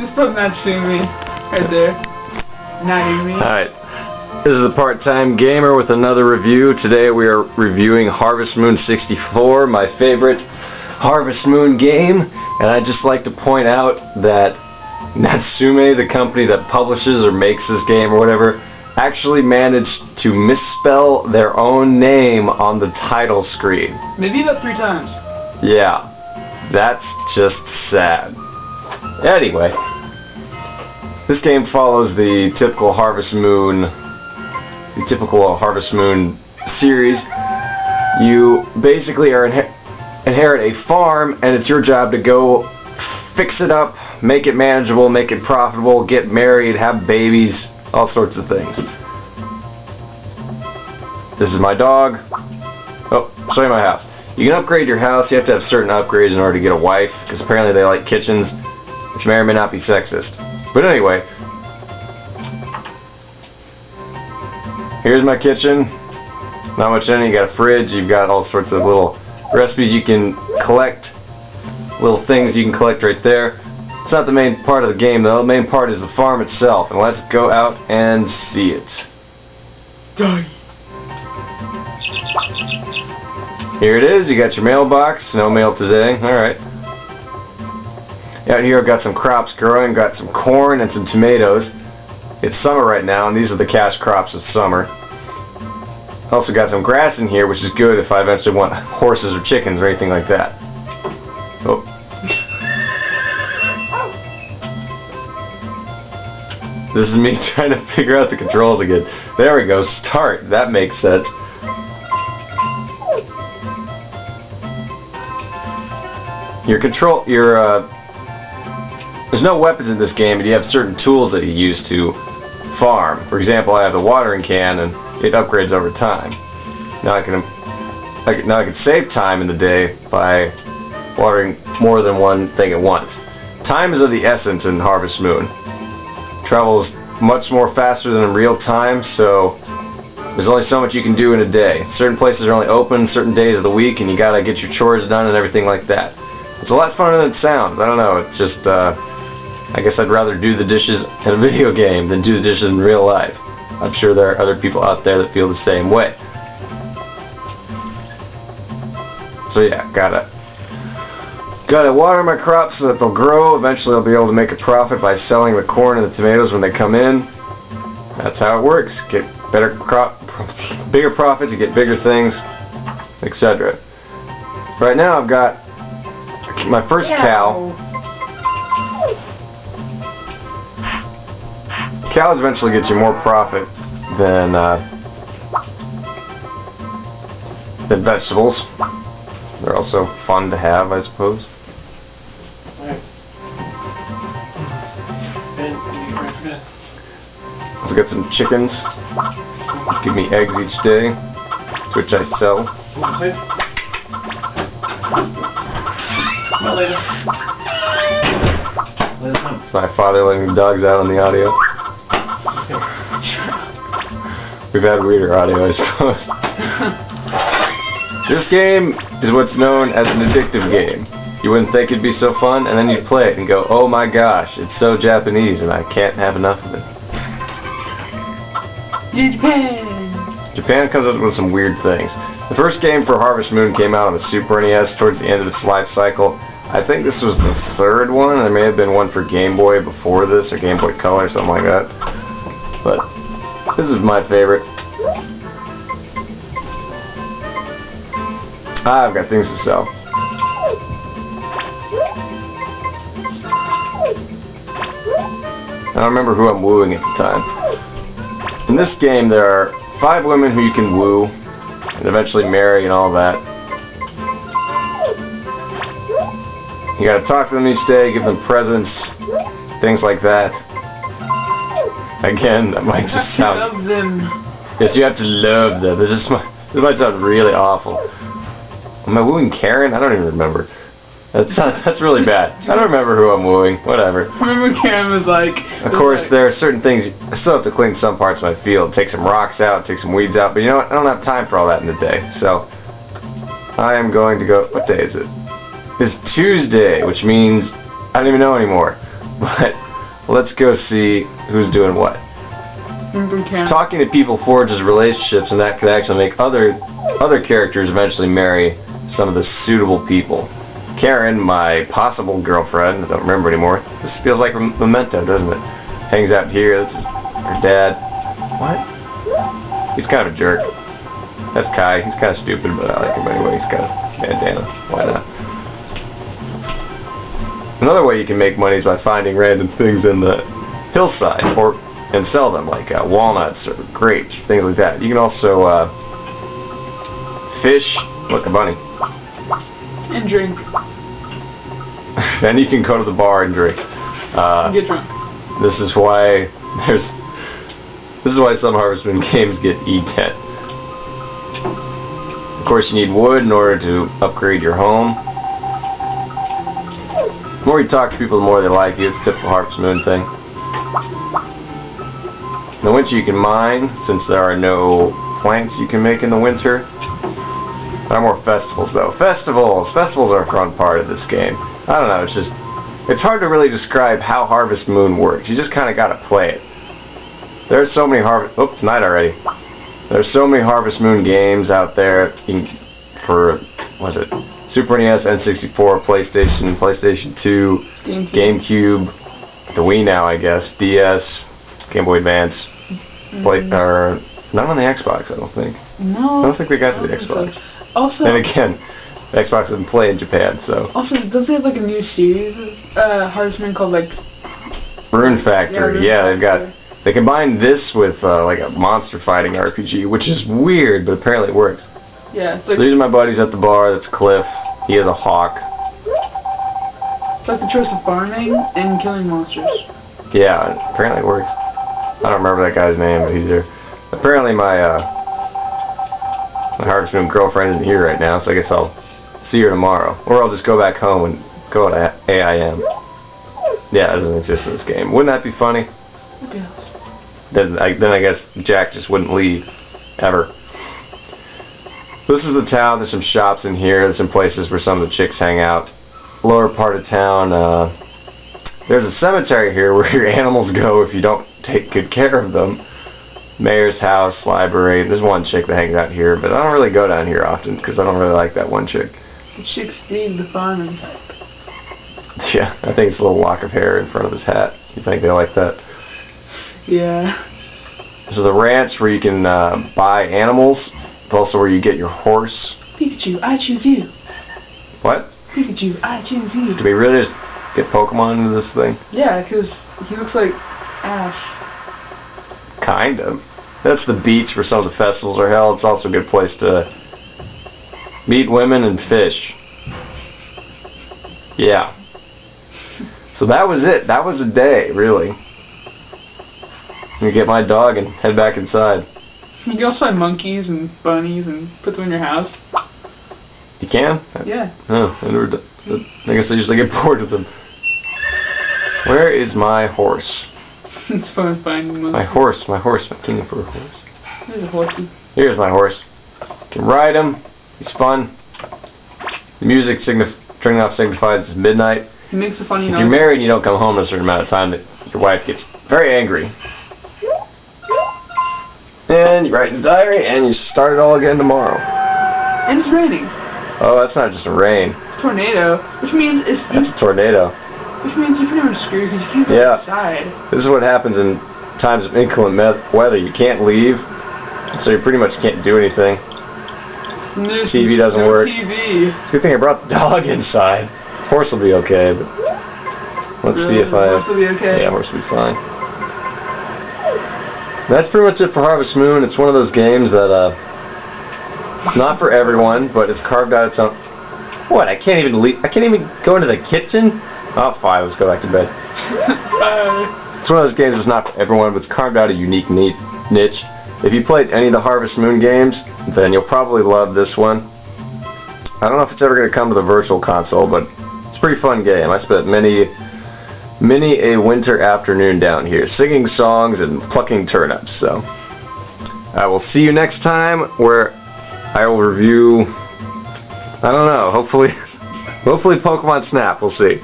Just put Natsumi right there. Natsumi. Alright. This is the Part-Time Gamer with another review. Today we are reviewing Harvest Moon 64, my favorite Harvest Moon game. And I'd just like to point out that Natsume, the company that publishes or makes this game or whatever, actually managed to misspell their own name on the title screen. Maybe about 3 times. Yeah, that's just sad. Anyway, this game follows the typical Harvest Moon series. You basically inherit a farm, and it's your job to go fix it up, make it manageable, make it profitable, get married, have babies, all sorts of things. This is my dog. Oh, show you my house. You can upgrade your house. You have to have certain upgrades in order to get a wife, because apparently they like kitchens, which may or may not be sexist. But anyway, here's my kitchen. Not much in it. You got a fridge. You've got all sorts of little recipes you can collect. Little things you can collect right there. It's not the main part of the game though. The main part is the farm itself. And let's go out and see it. Here it is. You got your mailbox. No mail today. Alright. Out here I've got some crops growing. Got some corn and some tomatoes. It's summer right now, and these are the cash crops of summer. Also got some grass in here, which is good if I eventually want horses or chickens or anything like that. Oh. This is me trying to figure out the controls again. There we go, start. That makes sense. There's no weapons in this game, but you have certain tools that you use to farm. For example, I have the watering can, and it upgrades over time. Now I can save time in the day by watering more than one thing at once. Time is of the essence in Harvest Moon. Travels much more faster than in real time, so there's only so much you can do in a day. Certain places are only open certain days of the week, and you gotta get your chores done and everything like that. It's a lot funner than it sounds. I don't know, it's just, I guess I'd rather do the dishes in a video game than do the dishes in real life. I'm sure there are other people out there that feel the same way. So yeah, gotta water my crops so that they'll grow. Eventually I'll be able to make a profit by selling the corn and the tomatoes when they come in. That's how it works. Get bigger profits, you get bigger things, etc. Right now I've got my first cow. Cows eventually get you more profit than vegetables. They're also fun to have, I suppose. Let's get some chickens. Give me eggs each day, which I sell. It's my father letting the dogs out on the audio. We've had weirder audio, I suppose. This game is what's known as an addictive game. You wouldn't think it'd be so fun, and then you'd play it and go, oh my gosh, it's so Japanese and I can't have enough of it. Japan comes up with some weird things. The first game for Harvest Moon came out on the Super NES towards the end of its life cycle. I think this was the third one. There may have been one for Game Boy before this, or Game Boy Color, or something like that. But this is my favorite. I've got things to sell. I don't remember who I'm wooing at the time. In this game, there are 5 women who you can woo and eventually marry and all that. You gotta talk to them each day, give them presents, things like that. Again, that might just sound... love them. Yes, you have to love them. This might sound really awful. Am I wooing Karen? I don't even remember. That's really bad. I don't remember who I'm wooing. Whatever. I remember Karen was like... Of course, there are certain things... I still have to clean some parts of my field. Take some rocks out, take some weeds out. But you know what? I don't have time for all that in a day. So, I am going to go... What day is it? It's Tuesday, which means... I don't even know anymore. But let's go see who's doing what. Talking to people forges relationships, and that could actually make other characters eventually marry some of the suitable people. Karen, my possible girlfriend, I don't remember anymore. This feels like Memento, doesn't it? Hangs out here. That's her dad. What? He's kind of a jerk. That's Kai. He's kind of stupid, but I like him anyway. He's got a bandana. Why not? Another way you can make money is by finding random things in the hillside and sell them, like walnuts or grapes, things like that. You can also fish. Look, a bunny. And drink. Then you can go to the bar and drink. And get drunk. This is why some Harvest Moon games get E10. Of course, you need wood in order to upgrade your home. The more you talk to people, the more they like you. It's a typical Harvest Moon thing. In the winter you can mine, since there are no plants you can make in the winter. There are more festivals, though. Festivals are a fun part of this game. I don't know, it's hard to really describe how Harvest Moon works. You just kind of got to play it. There's so many it's night already. There's so many Harvest Moon games out there for, what is it? Super NES, N64, PlayStation 2, GameCube, the Wii now, I guess, DS, Game Boy Advance, or not on the Xbox, I don't think. No. I don't think we got to the Xbox. So. Also, and again, the Xbox doesn't play in Japan, so. Also, don't they have like a new series of Harvest Moon called like Rune Factory? Yeah, they combined this with like a monster fighting RPG, which is weird, but apparently it works. Yeah. It's like, so these are my buddies at the bar. That's Cliff. He has a hawk. It's like the choice of farming and killing monsters. Yeah, apparently it works. I don't remember that guy's name, but he's there. Apparently my Harvest Moon girlfriend isn't here right now, so I guess I'll see her tomorrow. Or I'll just go back home and go to AIM. Yeah, it doesn't exist in this game. Wouldn't that be funny? Yeah. Then I guess Jack just wouldn't leave. Ever. This is the town. There's some shops in here. There's some places where some of the chicks hang out. Lower part of town, there's a cemetery here where your animals go if you don't take good care of them. Mayor's house, library. There's one chick that hangs out here, but I don't really go down here often because I don't really like that one chick. The chick Steve, the farming type. Yeah, I think it's a little lock of hair in front of his hat. You think they like that? Yeah. There's the ranch where you can buy animals. It's also where you get your horse. Pikachu, I choose you. What? Pikachu, I choose you. Do we really just get Pokemon into this thing? Yeah, because he looks like Ash. Kind of. That's the beach where some of the festivals are held. It's also a good place to meet women and fish. Yeah. So that was it. That was the day, really. I'm gonna get my dog and head back inside. You can also find monkeys and bunnies and put them in your house. You can? Yeah. Oh, I guess I usually get bored with them. Where is my horse? It's fun finding monkeys. My horse, my king for a horse. There's a horsey. Here's my horse. You can ride him. He's fun. The music turning off signifies it's midnight. He makes a funny noise. If you're married and you don't come home in a certain amount of time, that your wife gets very angry. And you write in the diary, and you start it all again tomorrow. And it's raining. Oh, that's not just a rain. Tornado, which means That's a tornado. Which means you're pretty much screwed because you can't go outside. This is what happens in times of inclement weather. You can't leave, so you pretty much can't do anything. TV doesn't work. TV. It's a good thing I brought the dog inside. Horse will be okay, but let's see if Horse will be okay. Yeah, horse will be fine. That's pretty much it for Harvest Moon. It's one of those games that it's not for everyone, but it's carved out its own. What? I can't even leave. I can't even go into the kitchen. Oh, fine. Let's go back to bed. Bye. It's one of those games that's not for everyone, but it's carved out a unique niche. If you played any of the Harvest Moon games, then you'll probably love this one. I don't know if it's ever going to come to the Virtual Console, but it's a pretty fun game. I spent many a winter afternoon down here singing songs and plucking turnips. So I will see you next time, where I will review, I don't know, hopefully Pokemon Snap. We'll see.